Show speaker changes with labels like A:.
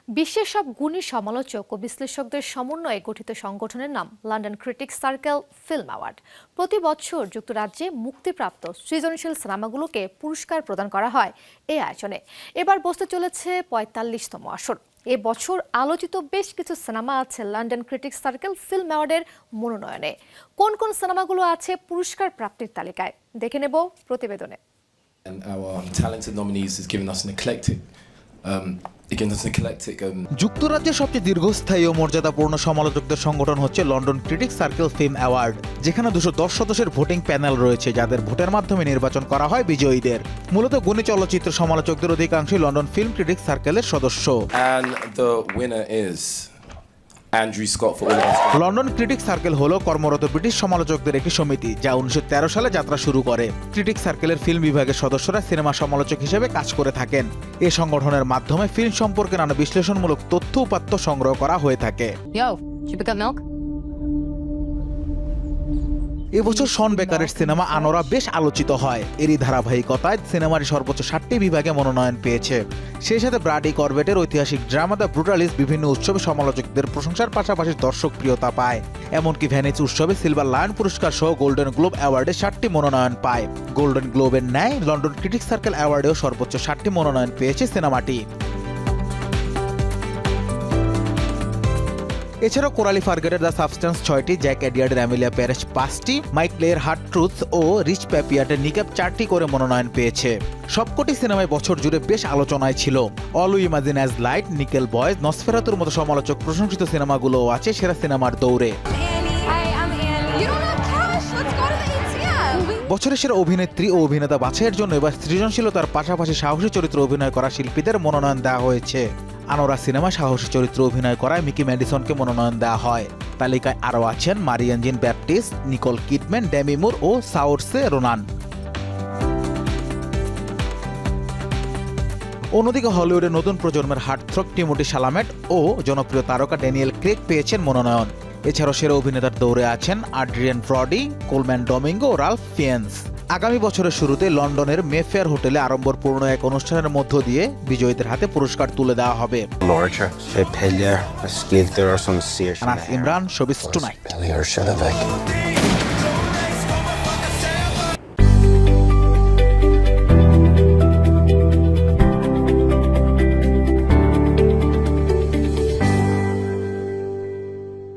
A: বিশ্বের সব গুণী সমালোচক ও বিশ্লেষকদের সমন্বয়ে গঠিত সংগঠনের নাম London critics circle film award. প্রতি বছর যুক্তরাজ্যে মুক্তিপ্রাপ্ত সৃজনশীল সিনেমাগুলোকে পুরস্কার প্রদান করা হয় এই আয়োজনে। এবার বসতে চলেছে ৪৫তম আসর। এ বছর আলোচিত বেশ কিছু সিনেমা আছে লন্ডন ক্রিটিক্স সার্কেল ফিল্ম অ্যাওয়ার্ডের মনোনয়নে। কোন কোন সিনেমাগুলো আছে পুরস্কার প্রাপ্তির তালিকায় দেখে নেব প্রতিবেদনে।
B: And our talented nominees has given us an eclectic
C: যুক্তরাজ্যের সবচেয়ে দীর্ঘস্থায়ী ও মর্যাদাপূর্ণ সমালোচকদের সংগঠন হচ্ছে London critics circle film award, যেখানে 210 সদস্যের ভোটিং প্যানেল রয়েছে, যাদের ভোটের মাধ্যমে নির্বাচন করা হয় বিজয়ীদের। মূলত গুণী চলচ্চিত্র সমালোচকদের অধিকাংশই লন্ডন ফিল্ম ক্রিটিক্স সার্কেলের সদস্য।
B: And the winner is Andrew Scott for All of Us.
C: London critics circle হলো কর্মরত ব্রিটিশ সমালোচকদের একটি সমিতি, যা 1913 সালে যাত্রা শুরু করে। ক্রিটিক্স সার্কেলের ফিল্ম বিভাগের সদস্যরা সিনেমা সমালোচক হিসেবে কাজ করে থাকেন। এই সংগঠনের মাধ্যমে ফিল্ম সম্পর্কে নানা বিশ্লেষণমূলক তথ্য উপাত্ত সংগ্রহ করা হয়ে থাকে। এবছর শন বেকারের সিনেমা আনোরা বেশ আলোচিত হয়। এরই ধারাবাহিকতায় সিনেমাটি সর্বোচ্চ 7টি বিভাগে মনোনয়ন পেয়েছে। সেই সাথে ব্রাডি করবেটের ঐতিহাসিক ড্রামা দ্য ব্রুটালিস্ট বিভিন্ন উৎসবে সমালোচকদের প্রশংসার পাশাপাশি দর্শক প্রিয়তা পায়। এমনকি ভেনিস উৎসবে সিলভার লায়ন পুরস্কার সহ গোল্ডেন গ্লোব অ্যাওয়ার্ডে 7টি মনোনয়ন পায়। গোল্ডেন গ্লোবের ন্যায় লন্ডন ক্রিটিক্স সার্কেল অ্যাওয়ার্ডেও সর্বোচ্চ 7টি মনোনয়ন পেয়েছে সিনেমাটি। এছাড়াও কোরালি ফার্গেটের দ্য সাবস্টেন্স 6টি, জ্যাক এডিয়ার্ডের অ্যামেলিয়া প্যারিস 5টি, মাইক প্লেয়ের হার্ড ট্রুথ ও রিচ প্যাপিয়াটের নিকাব 4টি করে মনোনয়ন পেয়েছে। সবকটি সিনেমায় বছর জুড়ে বেশ আলোচনায় ছিল। All we imagine as light, Nickel Boys, নসফেরাতুর মতো সমালোচক প্রশংসিত সিনেমাগুলোও আছে সেরা সিনেমার দৌড়ে। বছরের সেরা অভিনেত্রী ও অভিনেতা বাছাইয়ের জন্য এবার সৃজনশীলতার পাশাপাশি সাহসী চরিত্রে অভিনয় করা শিল্পীদের মনোনয়ন দেওয়া হয়েছে। আনোরা সিনেমা সাহসী চরিত্রে অভিনয় করায় মিকি ম্যাডিসনকে মনোনয়ন দেওয়া হয়। তালিকায় আরও আছেন Marianne Jean Baptiste, Nicole Kidman, Demi Moore ও সাওরসে রোনান। অন্যদিকে হলিউডের নতুন প্রজন্মের হার্টথ্রব টিমোথি শালামেট ও জনপ্রিয় তারকা ড্যানিয়েল ক্রেগ পেয়েছেন মনোনয়ন। এছাড়াও সেরা অভিনেতার দৌড়ে আছেন আড্রিয়ান ব্রডি, কোলম্যান ডোমিঙ্গো ও রাল্ফ ফিয়েন্স। আগামী বছরের শুরুতে লন্ডনের মেফেয়ার হোটেলে আড়ম্বরপূর্ণ এক অনুষ্ঠানের মধ্য দিয়ে বিজয়ীদের হাতে পুরস্কার তুলে দেওয়া হবে। Anas Imran, showbiz tonight.